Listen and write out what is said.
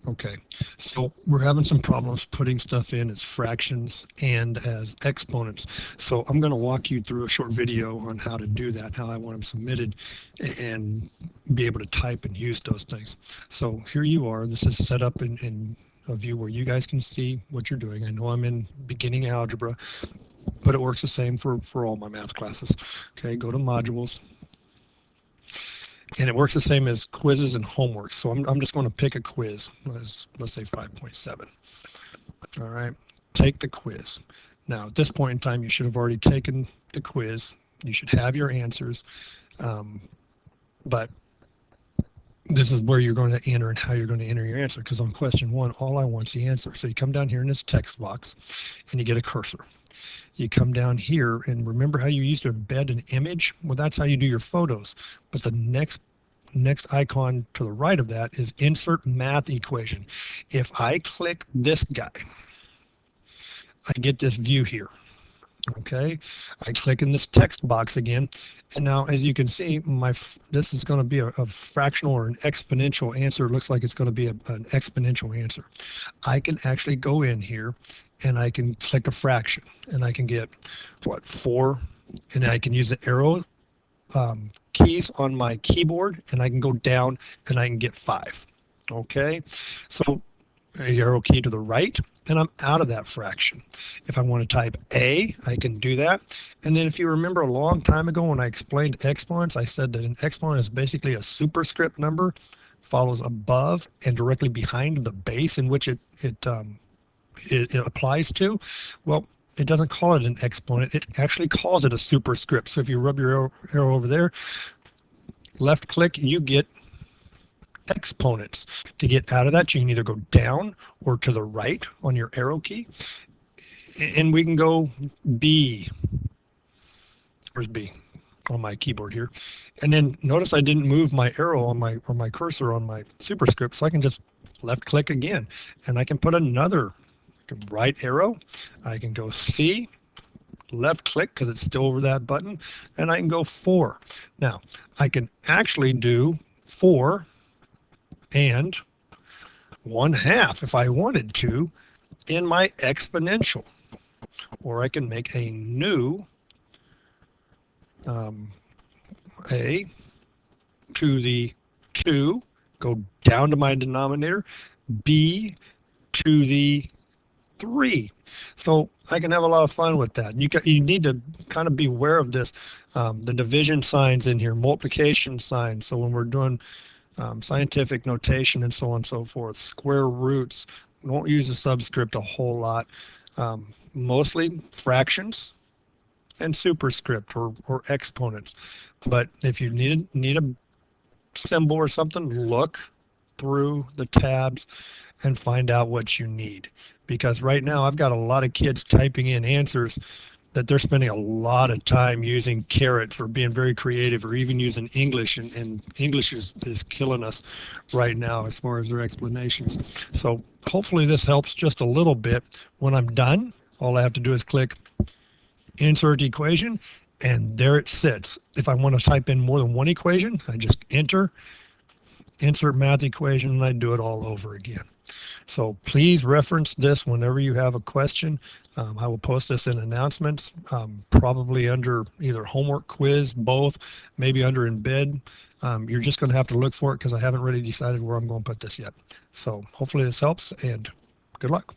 Okay, so we're having some problems putting stuff in as fractions and as exponents. So I'm going to walk you through a short video on how to do that, how I want them submitted, and be able to type and use those things. So here you are. This is set up in a view where you guys can see what you're doing. I know I'm in beginning algebra, but it works the same for all my math classes. Okay, go to modules. And it works the same as quizzes and homework. So I'm just going to pick a quiz. Let's say 5.7. All right, take the quiz. Now, at this point in time, you should have already taken the quiz. You should have your answers, but this is where you're going to enter and how you're going to enter your answer. Because on question 1, all I want is the answer. So you come down here in this text box, and you get a cursor. You come down here, and remember how you used to embed an image? Well, that's how you do your photos. But the next icon to the right of that is insert math equation. If I click this guy, I get this view here. Okay, I click in this text box again, and now as you can see, this is going to be a fractional or an exponential answer. It looks like it's going to be an exponential answer. I can actually go in here and I can click a fraction, and I can get what, 4, and I can use the arrow keys on my keyboard, and I can go down and I can get 5. Okay, so arrow key to the right, and I'm out of that fraction. If I want to type A, I can do that. And then if you remember a long time ago when I explained exponents, I said that an exponent is basically a superscript number, follows above and directly behind the base in which it applies to. Well, it doesn't call it an exponent. It actually calls it a superscript. So if you rub your arrow over there, left click, you get exponents. To get out of that, you can either go down or to the right on your arrow key. And we can go B. Where's B? On my keyboard here. And then notice I didn't move my arrow on my cursor on my superscript, so I can just left click again, and I can put another right arrow. I can go C, left click because it's still over that button, and I can go 4. Now I can actually do 4 and 1/2 if I wanted to in my exponential, or I can make a new a to the 2, go down to my denominator, b to the 3. So I can have a lot of fun with that. You need to kind of be aware of this, the division signs in here, multiplication signs. So when we're doing scientific notation and so on and so forth, square roots, we won't use a subscript a whole lot. Mostly fractions and superscript or exponents. But if you need a symbol or something, look through the tabs and find out what you need. Because right now I've got a lot of kids typing in answers that they're spending a lot of time using carets or being very creative or even using English, and English is killing us right now as far as their explanations. So hopefully this helps just a little bit. When I'm done, all I have to do is click insert equation, and there it sits. If I want to type in more than one equation, I just enter, insert math equation, and I do it all over again. So please reference this whenever you have a question. I will post this in announcements, probably under either homework, quiz, both, maybe under embed. You're just going to have to look for it because I haven't really decided where I'm going to put this yet. So hopefully this helps, and good luck.